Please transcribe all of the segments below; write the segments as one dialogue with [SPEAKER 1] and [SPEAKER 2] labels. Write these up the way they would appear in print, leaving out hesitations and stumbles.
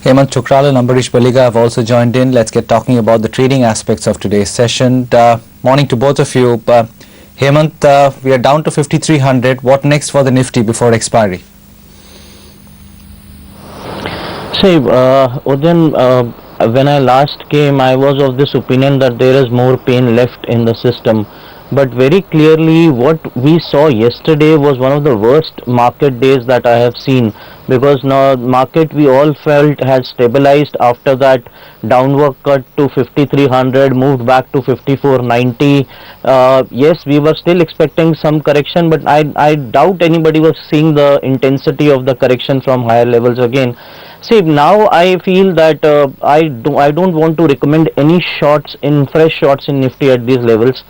[SPEAKER 1] Hemant Thukral and Ambarish Baliga have also joined in. Let's get talking about the trading aspects of today's session. Morning to both of you. Hemant, we are down to 5,300. What next for the Nifty before expiry?
[SPEAKER 2] See, Udin, when I last came, I was of this opinion that there is more pain left in the system. But very clearly, what we saw yesterday was one of the worst market days that I have seen, because now market we all felt has stabilized after that downward cut to 5,300, moved back to 5,490. Yes, we were still expecting some correction, but I doubt anybody was seeing the intensity of the correction from higher levels again. See, now I feel that I don't want to recommend any fresh shorts in Nifty at these levels.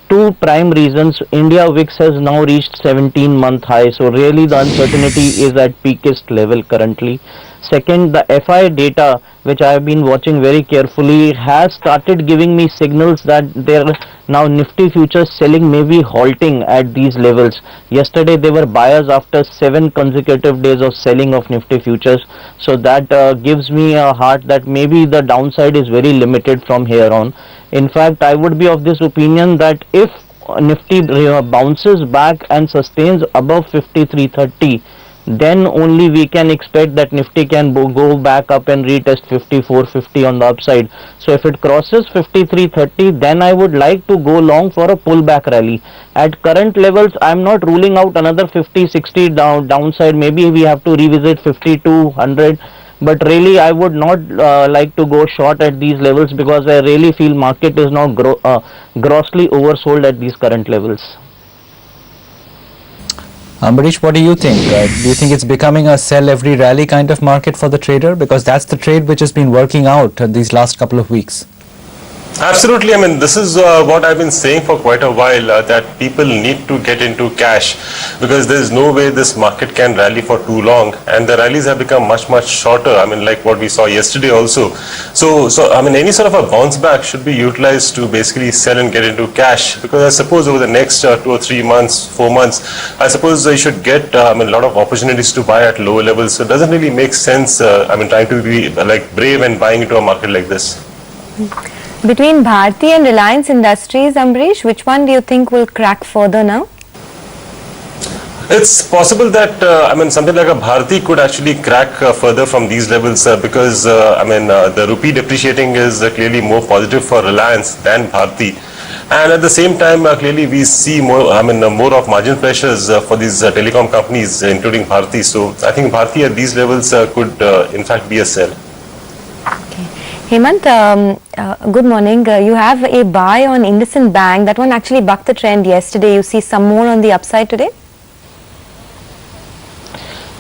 [SPEAKER 2] Two prime reasons. India VIX has now reached 17-month high, so really the uncertainty is at peakest level currently. Second, the FI data, which I have been watching very carefully, has started giving me signals that there now Nifty futures selling may be halting at these levels. Yesterday they were buyers after 7 consecutive days of selling of Nifty futures, so that gives me a heart that maybe the downside is very limited from here on. In fact, I would be of this opinion that if Nifty bounces back and sustains above 5,330, then only we can expect that Nifty can go back up and retest 5,450 on the upside. So if it crosses 5,330, then I would like to go long for a pullback rally. At current levels, I am not ruling out another 50-60 downside. Maybe we have to revisit 5,200. But really, I would not like to go short at these levels, because I really feel market is now grossly oversold at these current levels.
[SPEAKER 1] Ambarish, what do you think? Do you think it's becoming a sell every rally kind of market for the trader? Because that's the trade which has been working out these last couple of weeks.
[SPEAKER 3] Absolutely. I mean, this is what I've been saying for quite a while, that people need to get into cash, because there is no way this market can rally for too long, and the rallies have become much shorter. I mean, like what we saw yesterday also. So I mean, any sort of a bounce back should be utilized to basically sell and get into cash, because I suppose over the next 2 or 3 months, 4 months, I suppose you should get a lot of opportunities to buy at lower levels. So it doesn't really make sense, trying to be like brave and buying into a market like this.
[SPEAKER 4] Between Bharti and Reliance Industries, Ambarish, which one do you think will crack further now?
[SPEAKER 3] It's possible that something like a Bharti could actually crack further from these levels, because the rupee depreciating is clearly more positive for Reliance than Bharti, and at the same time clearly we see more of margin pressures for these telecom companies, including Bharti. So I think Bharti at these levels could in fact be a sell.
[SPEAKER 4] Hemant, good morning. You have a buy on IndusInd Bank. That one actually bucked the trend yesterday. You see some more on the upside today?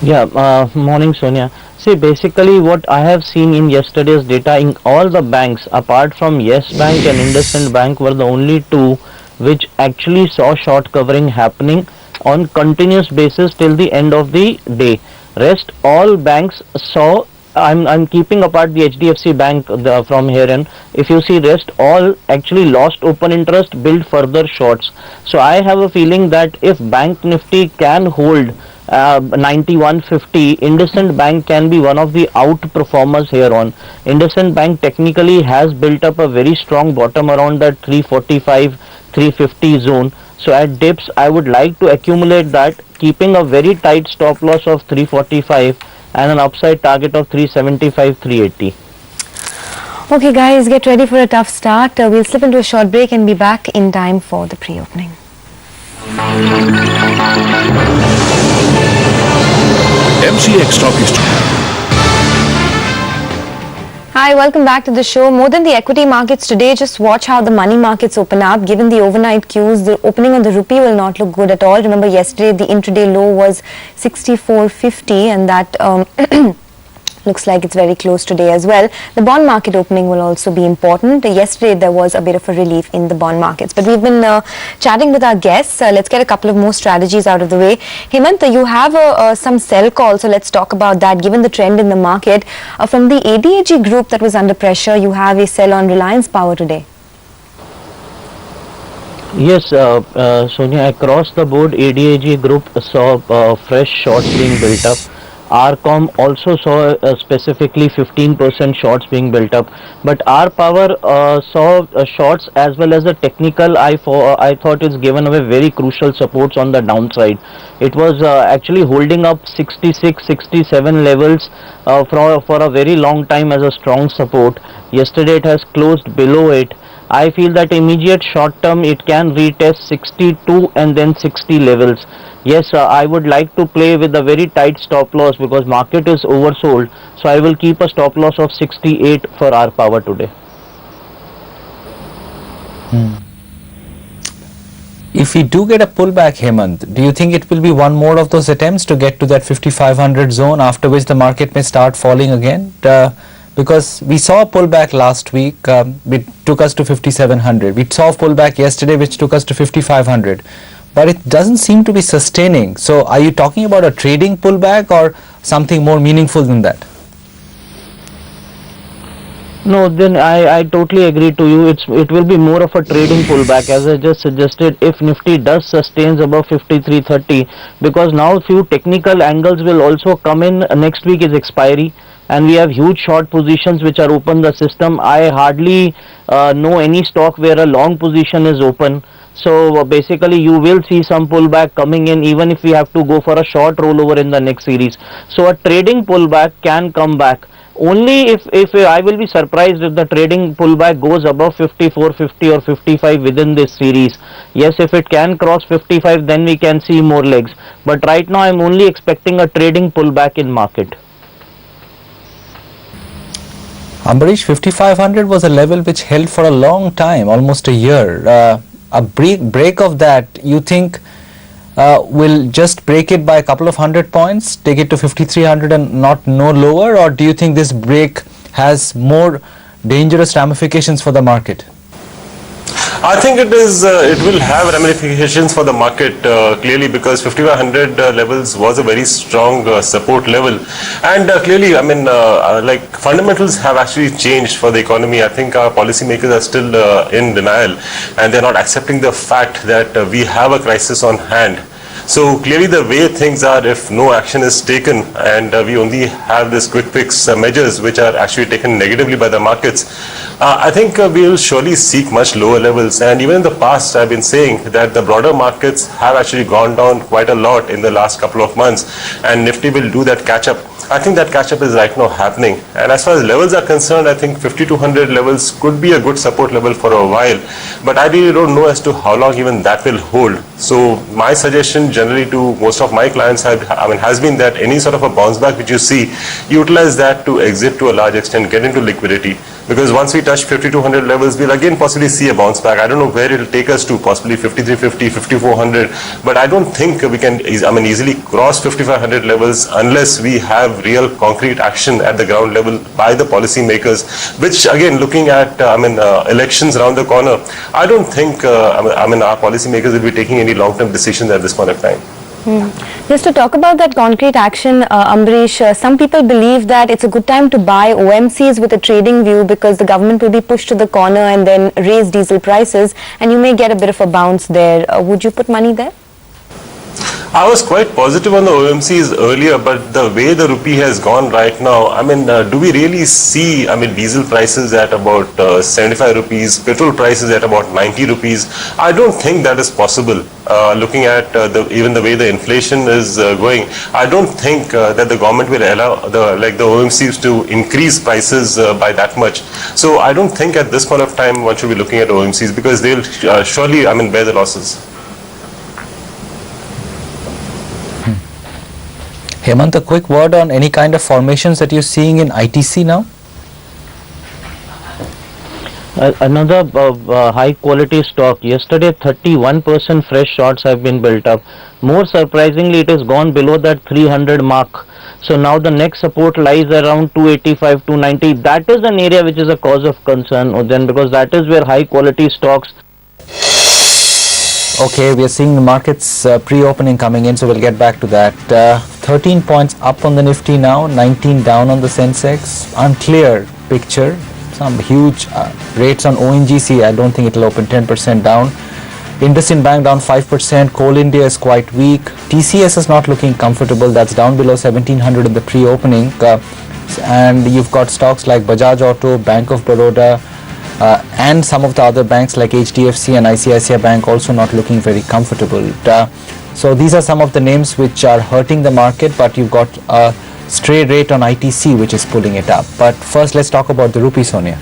[SPEAKER 2] Yeah, morning Sonia. See, basically what I have seen in yesterday's data, in all the banks apart from Yes Bank and IndusInd Bank were the only two which actually saw short covering happening on continuous basis till the end of the day. Rest all banks saw, I'm keeping apart the HDFC Bank from here, and if you see rest all actually lost open interest, build further shorts. So I have a feeling that if Bank Nifty can hold 9150, IndusInd Bank can be one of the outperformers here on. IndusInd Bank technically has built up a very strong bottom around that 345 350 zone. So at dips I would like to accumulate that, keeping a very tight stop loss of 345 and an upside target of 375 380.
[SPEAKER 4] Okay guys, get ready for a tough start. We'll slip into a short break and be back in time for the pre-opening.
[SPEAKER 5] MCX Stock Exchange.
[SPEAKER 4] Hi, welcome back to the show. More than the equity markets today, just watch how the money markets open up. Given the overnight cues, the opening on the rupee will not look good at all. Remember, yesterday the intraday low was 64.50, and that looks like it's very close today as well. The bond market opening will also be important. Yesterday there was a bit of a relief in the bond markets, but we've been chatting with our guests. Let's get a couple of more strategies out of the way. Hemant, you have some sell call, so let's talk about that. Given the trend in the market, from the ADAG group that was under pressure, you have a sell on Reliance Power today.
[SPEAKER 2] Yes, Sonia, across the board ADAG group saw fresh shorts being built up. RCom also saw specifically 15% shorts being built up, but R Power saw shorts as well as the technical. I thought it's given away very crucial supports on the downside. It was actually holding up 66, 67 levels for a very long time as a strong support. Yesterday it has closed below it. I feel that immediate short term it can retest 62 and then 60 levels. Yes, I would like to play with a very tight stop loss because market is oversold. So I will keep a stop loss of 68 for R Power today.
[SPEAKER 1] If we do get a pullback, Hemant, do you think it will be one more of those attempts to get to that 5500 zone, after which the market may start falling again? Because we saw a pullback last week, which took us to 5700. We saw a pullback yesterday which took us to 5500. But it doesn't seem to be sustaining. So are you talking about a trading pullback or something more meaningful than that?
[SPEAKER 2] No, then I totally agree to you. It will be more of a trading pullback, as I just suggested. If Nifty does sustains above 5330, because now few technical angles will also come in. Next week is expiry, and we have huge short positions which are open the system. I hardly know any stock where a long position is open. So basically you will see some pullback coming in, even if we have to go for a short rollover in the next series. So a trading pullback can come back. Only if I will be surprised if the trading pullback goes above 54.50 or 55 within this series. Yes, if it can cross 55, then we can see more legs. But right now I'm only expecting a trading pullback in market.
[SPEAKER 1] Ambarish, 5500 was a level which held for a long time, almost a year. A break of that, you think will just break it by a couple of hundred points, take it to 5300 and no lower, or do you think this break has more dangerous ramifications for the market?
[SPEAKER 3] I think it will have ramifications for the market clearly, because 5500 levels was a very strong support level, and clearly, I mean, like fundamentals have actually changed for the economy. I think our policymakers are still in denial, and they're not accepting the fact that we have a crisis on hand. So clearly the way things are, if no action is taken and we only have this quick fix measures which are actually taken negatively by the markets, I think we will surely seek much lower levels. And even in the past, I've been saying that the broader markets have actually gone down quite a lot in the last couple of months, and Nifty will do that catch up. I think that catch up is right now happening. And as far as levels are concerned, I think 5200 levels could be a good support level for a while, but I really don't know as to how long even that will hold. So my suggestion generally to most of my clients has been that any sort of a bounce back which you see, utilize that to exit to a large extent, get into liquidity. Because once we touch 5200 levels, we'll again possibly see a bounce back. I don't know where it'll take us to, possibly 5350, 5400, but I don't think we can easily cross 5500 levels unless we have real concrete action at the ground level by the policymakers, which again, looking at elections around the corner, I don't think our policymakers will be taking any long-term decisions at this point of time.
[SPEAKER 4] Just to talk about that concrete action, Ambarish, some people believe that it's a good time to buy OMCs with a trading view because the government will be pushed to the corner and then raise diesel prices, and you may get a bit of a bounce there. Would you put money there?
[SPEAKER 3] I was quite positive on the OMCs earlier, but the way the rupee has gone right now, do we really see, diesel prices at about 75 rupees, petrol prices at about 90 rupees? I don't think that is possible. Looking at even the way the inflation is going, I don't think that the government will allow the OMCs to increase prices by that much. So I don't think at this point of time one should be looking at OMCs, because they'll surely bear the losses.
[SPEAKER 1] Hemant, a quick word on any kind of formations that you're seeing in ITC now?
[SPEAKER 2] Another high quality stock. Yesterday 31% fresh shorts have been built up. More surprisingly, it has gone below that 300 mark. So now the next support lies around 285, 290. That is an area which is a cause of concern, Udayan, because that is where high quality stocks.
[SPEAKER 1] Okay, we are seeing the markets pre-opening coming in, so we'll get back to that. 13 points up on the Nifty now, 19 down on the Sensex. Unclear picture. Some huge rates on ONGC. I don't think it will open 10% down. IndusInd Bank down 5%. Coal India is quite weak. TCS is not looking comfortable. That's down below 1700 in the pre-opening. And you've got stocks like Bajaj Auto, Bank of Baroda, and some of the other banks like HDFC and ICICI Bank also not looking very comfortable. So these are some of the names which are hurting the market, but you've got a stray rate on ITC which is pulling it up. But first let's talk about the rupee, Sonia.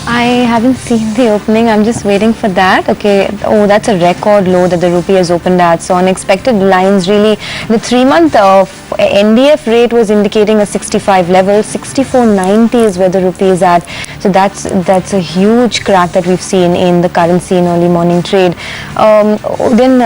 [SPEAKER 4] I haven't seen the opening. I'm just waiting for that. Okay. Oh, that's a record low that the rupee has opened at. So unexpected lines really. The 3-month NDF rate was indicating a 65 level. 64.90 is where the rupee is at. So that's a huge crack that we've seen in the currency in early morning trade. Then